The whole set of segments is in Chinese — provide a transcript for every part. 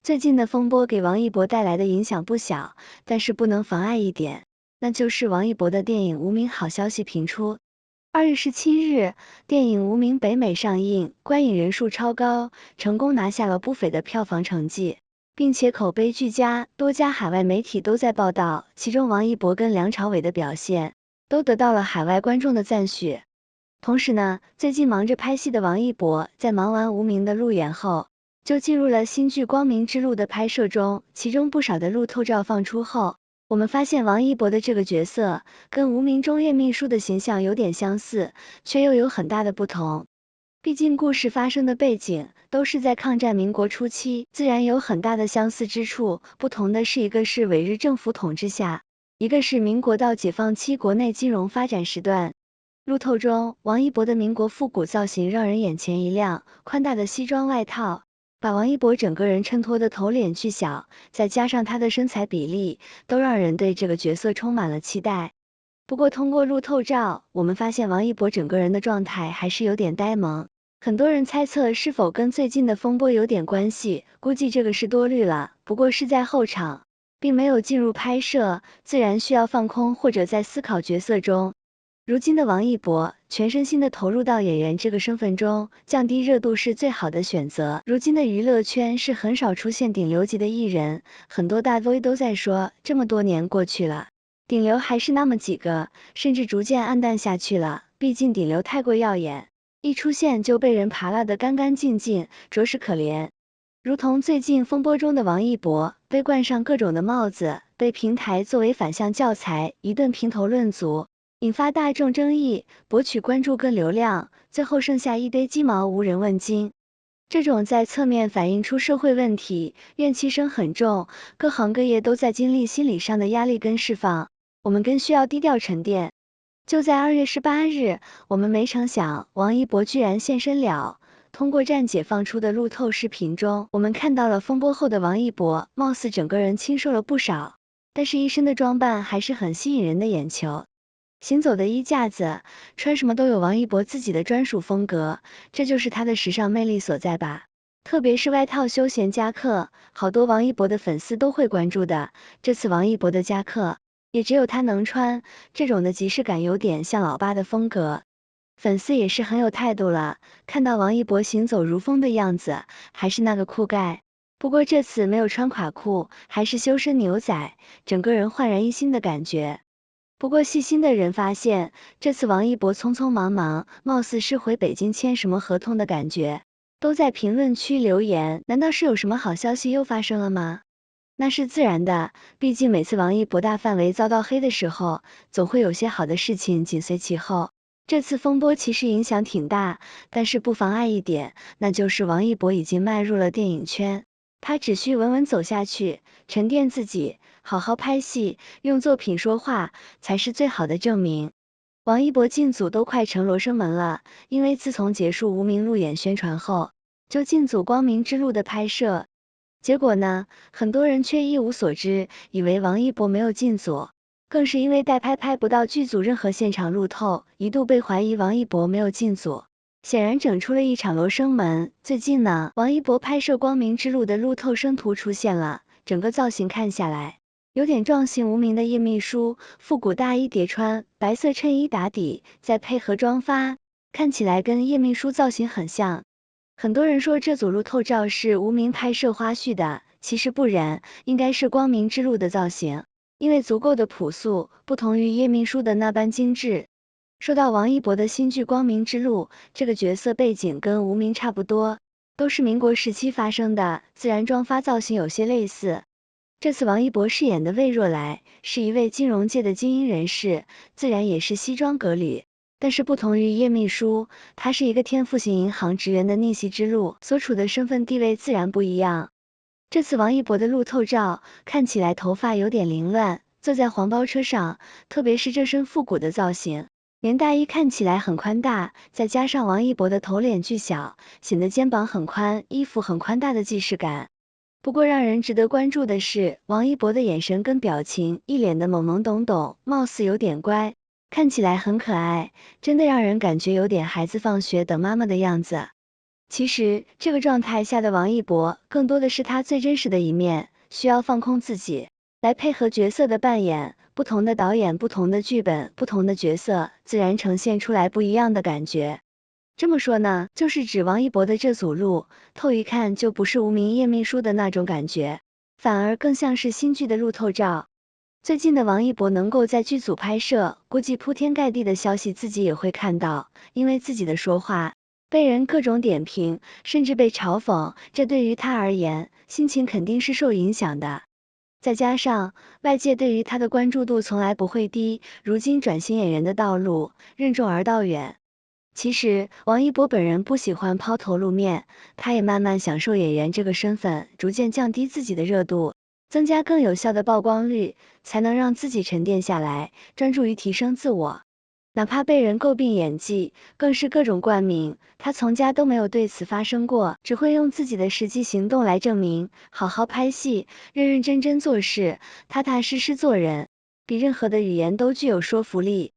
最近的风波给王一博带来的影响不小，但是不能妨碍一点，那就是王一博的电影《无名》好消息频出。2月17日，电影《无名》北美上映，观影人数超高，成功拿下了不菲的票房成绩，并且口碑俱佳，多家海外媒体都在报道，其中王一博跟梁朝伟的表现都得到了海外观众的赞许。同时呢，最近忙着拍戏的王一博，在忙完《无名》的路演后，就进入了新剧《光明之路》的拍摄中，其中不少的路透照放出后，我们发现王一博的这个角色跟无名中叶秘书的形象有点相似，却又有很大的不同。毕竟故事发生的背景都是在抗战民国初期，自然有很大的相似之处，不同的是一个是伪日政府统治下，一个是民国到解放期国内金融发展时段。路透中，王一博的民国复古造型让人眼前一亮，宽大的西装外套把王一博整个人衬托的头脸巨小，再加上他的身材比例，都让人对这个角色充满了期待。不过通过路透照，我们发现王一博整个人的状态还是有点呆萌，很多人猜测是否跟最近的风波有点关系，估计这个是多虑了，不过是在后场，并没有进入拍摄，自然需要放空或者在思考角色中。如今的王一博，全身心的投入到演员这个身份中，降低热度是最好的选择。如今的娱乐圈是很少出现顶流级的艺人，很多大 V 都在说，这么多年过去了，顶流还是那么几个，甚至逐渐暗淡下去了。毕竟顶流太过耀眼，一出现就被人扒拉得干干净净，着实可怜。如同最近风波中的王一博，被冠上各种的帽子，被平台作为反向教材，一顿评头论足，引发大众争议，博取关注跟流量，最后剩下一堆鸡毛无人问津。这种在侧面反映出社会问题，怨气声很重，各行各业都在经历心理上的压力跟释放，我们更需要低调沉淀。就在2月18日，我们没成想，王一博居然现身了。通过站姐放出的路透视频中，我们看到了风波后的王一博，貌似整个人清瘦了不少，但是一身的装扮还是很吸引人的眼球。行走的衣架子，穿什么都有王一博自己的专属风格，这就是他的时尚魅力所在吧。特别是外套休闲夹克，好多王一博的粉丝都会关注的。这次王一博的夹克，也只有他能穿，这种的即视感有点像老爸的风格。粉丝也是很有态度了，看到王一博行走如风的样子，还是那个酷盖。不过这次没有穿垮裤，还是修身牛仔，整个人焕然一新的感觉。不过细心的人发现，这次王一博匆匆忙忙，貌似是回北京签什么合同的感觉，都在评论区留言，难道是有什么好消息又发生了吗？那是自然的，毕竟每次王一博大范围遭到黑的时候，总会有些好的事情紧随其后。这次风波其实影响挺大，但是不妨碍一点，那就是王一博已经迈入了电影圈，他只需稳稳走下去，沉淀自己，好好拍戏，用作品说话，才是最好的证明。王一博进组都快成罗生门了，因为自从结束无名路演宣传后，就进组光明之路的拍摄。结果呢，很多人却一无所知，以为王一博没有进组，更是因为代拍拍不到剧组任何现场路透，一度被怀疑王一博没有进组。显然整出了一场罗生门。最近呢，王一博拍摄《光明之路》的路透生图出现了，整个造型看下来，有点撞型无名的叶秘书，复古大衣叠穿，白色衬衣打底，再配合妆发，看起来跟叶秘书造型很像。很多人说这组路透照是无名拍摄花絮的，其实不然，应该是光明之路的造型，因为足够的朴素，不同于叶秘书的那般精致。说到王一博的新剧《光明之路》，这个角色背景跟无名差不多，都是民国时期发生的，自然妆发造型有些类似。这次王一博饰演的魏若来，是一位金融界的精英人士，自然也是西装革履。但是不同于叶秘书，他是一个天赋型银行职员的逆袭之路，所处的身份地位自然不一样。这次王一博的路透照，看起来头发有点凌乱，坐在黄包车上，特别是这身复古的造型，连大衣看起来很宽大，再加上王一博的头脸巨小，显得肩膀很宽，衣服很宽大的既视感。不过让人值得关注的是，王一博的眼神跟表情，一脸的懵懵懂懂，貌似有点乖，看起来很可爱，真的让人感觉有点孩子放学等妈妈的样子。其实这个状态下的王一博，更多的是他最真实的一面，需要放空自己，来配合角色的扮演，不同的导演、不同的剧本、不同的角色，自然呈现出来不一样的感觉。这么说呢，就是指王一博的这组路，透一看就不是无名夜秘书的那种感觉，反而更像是新剧的路透照。最近的王一博能够在剧组拍摄，估计铺天盖地的消息自己也会看到，因为自己的说话被人各种点评，甚至被嘲讽，这对于他而言，心情肯定是受影响的。再加上外界对于他的关注度从来不会低，如今转型演员的道路任重而道远。其实王一博本人不喜欢抛头露面，他也慢慢享受演员这个身份，逐渐降低自己的热度，增加更有效的曝光率，才能让自己沉淀下来，专注于提升自我。哪怕被人诟病演技，更是各种冠名，他从家都没有对此发声过，只会用自己的实际行动来证明，好好拍戏，认认真真做事，踏踏实实做人，比任何的语言都具有说服力。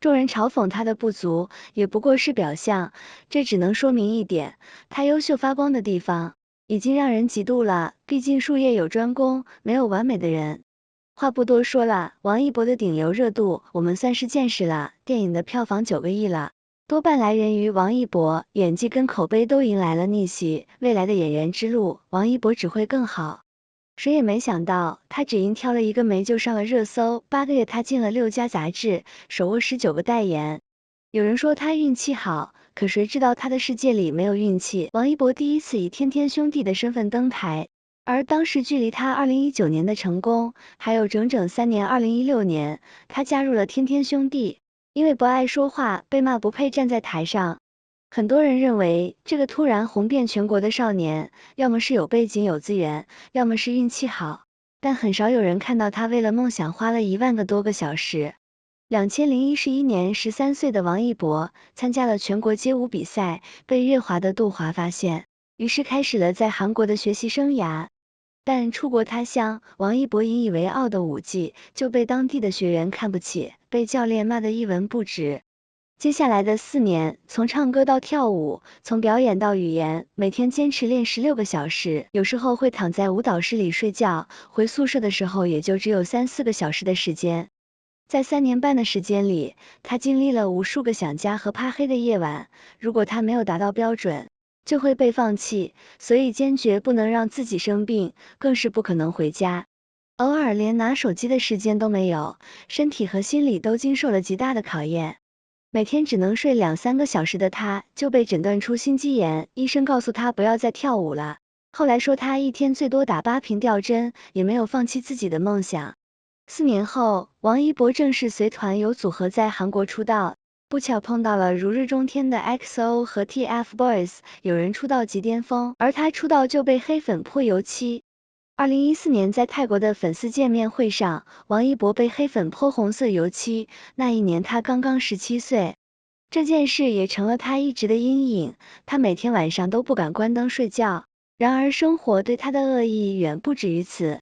众人嘲讽他的不足，也不过是表象，这只能说明一点，他优秀发光的地方，已经让人嫉妒了，毕竟术业有专攻，没有完美的人。话不多说了，王一博的顶流热度，我们算是见识了，电影的票房9个亿了，多半来源于王一博，演技跟口碑都迎来了逆袭，未来的演员之路，王一博只会更好。谁也没想到，他只因挑了一个眉就上了热搜，8个月他进了6家杂志，手握19个代言。有人说他运气好，可谁知道他的世界里没有运气。王一博第一次以天天兄弟的身份登台，而当时距离他2019年的成功，还有整整3年。2016年，他加入了天天兄弟，因为不爱说话，被骂不配站在台上。很多人认为，这个突然红遍全国的少年，要么是有背景有资源，要么是运气好，但很少有人看到他为了梦想花了1万个多个小时。2011年13岁的王一博参加了全国街舞比赛，被乐华的杜华发现，于是开始了在韩国的学习生涯。但出国他乡，王一博引以为傲的舞技就被当地的学员看不起，被教练骂得一文不值。接下来的4年，从唱歌到跳舞，从表演到语言，每天坚持练16个小时，有时候会躺在舞蹈室里睡觉，回宿舍的时候也就只有3、4个小时的时间。在3年半的时间里，他经历了无数个想家和怕黑的夜晚，如果他没有达到标准，就会被放弃，所以坚决不能让自己生病，更是不可能回家。偶尔连拿手机的时间都没有，身体和心理都经受了极大的考验。每天只能睡2、3个小时的他，就被诊断出心肌炎，医生告诉他不要再跳舞了。后来说他一天最多打8瓶吊针，也没有放弃自己的梦想。4年后，王一博正式随团有组合在韩国出道，不巧碰到了如日中天的 XO 和 TFBOYS， 有人出道即巅峰，而他出道就被黑粉泼油漆。2014年在泰国的粉丝见面会上，王一博被黑粉泼红色油漆，那一年他刚刚17岁。这件事也成了他一直的阴影，他每天晚上都不敢关灯睡觉。然而生活对他的恶意远不止于此，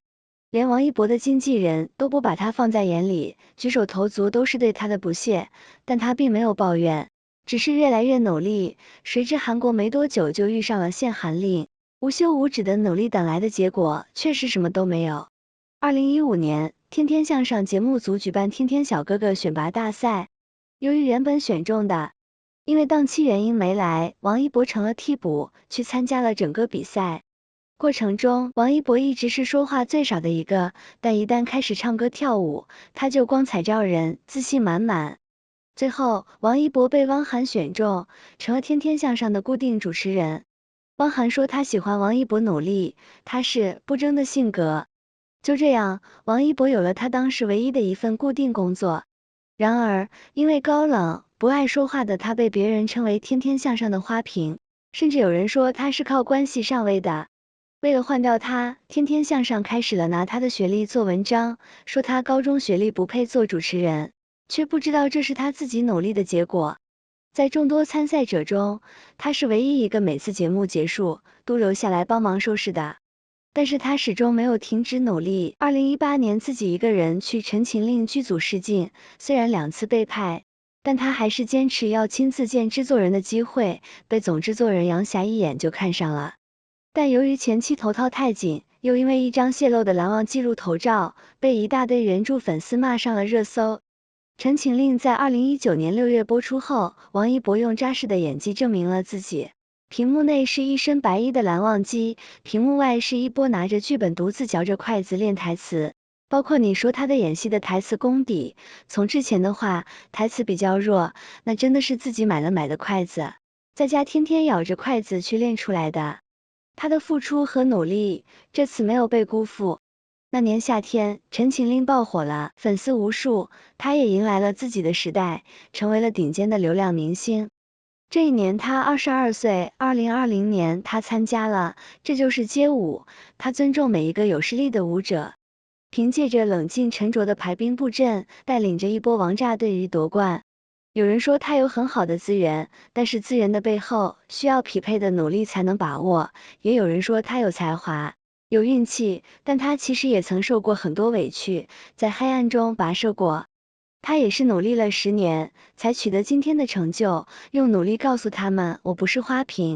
连王一博的经纪人都不把他放在眼里，举手投足都是对他的不屑，但他并没有抱怨，只是越来越努力。谁知韩国没多久就遇上了限韩令，无休无止的努力等来的结果却是什么都没有。2015年，天天向上节目组举办天天小哥哥选拔大赛，由于原本选中的因为档期原因没来，王一博成了替补，去参加了整个比赛。过程中，王一博一直是说话最少的一个，但一旦开始唱歌跳舞，他就光彩照人，自信满满。最后，王一博被汪涵选中，成了天天向上的固定主持人。汪涵说他喜欢王一博努力，他是不争的性格。就这样，王一博有了他当时唯一的一份固定工作。然而，因为高冷、不爱说话的他被别人称为天天向上的花瓶，甚至有人说他是靠关系上位的。为了换掉他，天天向上开始了拿他的学历做文章，说他高中学历不配做主持人，却不知道这是他自己努力的结果。在众多参赛者中，他是唯一一个每次节目结束都留下来帮忙收拾的。但是他始终没有停止努力。2018年自己一个人去陈情令剧组试镜，虽然2次被派但他还是坚持要亲自见制作人的机会，被总制作人杨霞一眼就看上了。但由于前期头套太紧，又因为一张泄露的难忘记录头照，被一大堆原著粉丝骂上了热搜。陈情令在2019年6月播出后，王一博用扎实的演技证明了自己。屏幕内是一身白衣的蓝忘机，屏幕外是一波拿着剧本独自嚼着筷子练台词。包括你说他的演戏的台词功底，从之前的话台词比较弱，那真的是自己买的筷子，在家天天咬着筷子去练出来的。他的付出和努力，这次没有被辜负。那年夏天，陈情令爆火了，粉丝无数，他也迎来了自己的时代，成为了顶尖的流量明星。这一年他22岁，2020年他参加了《这就是街舞》，他尊重每一个有实力的舞者，凭借着冷静沉着的排兵布阵，带领着一波王炸队于夺冠。有人说他有很好的资源，但是资源的背后需要匹配的努力才能把握。也有人说他有才华，有运气，但他其实也曾受过很多委屈，在黑暗中跋涉过。他也是努力了10年，才取得今天的成就，用努力告诉他们，我不是花瓶。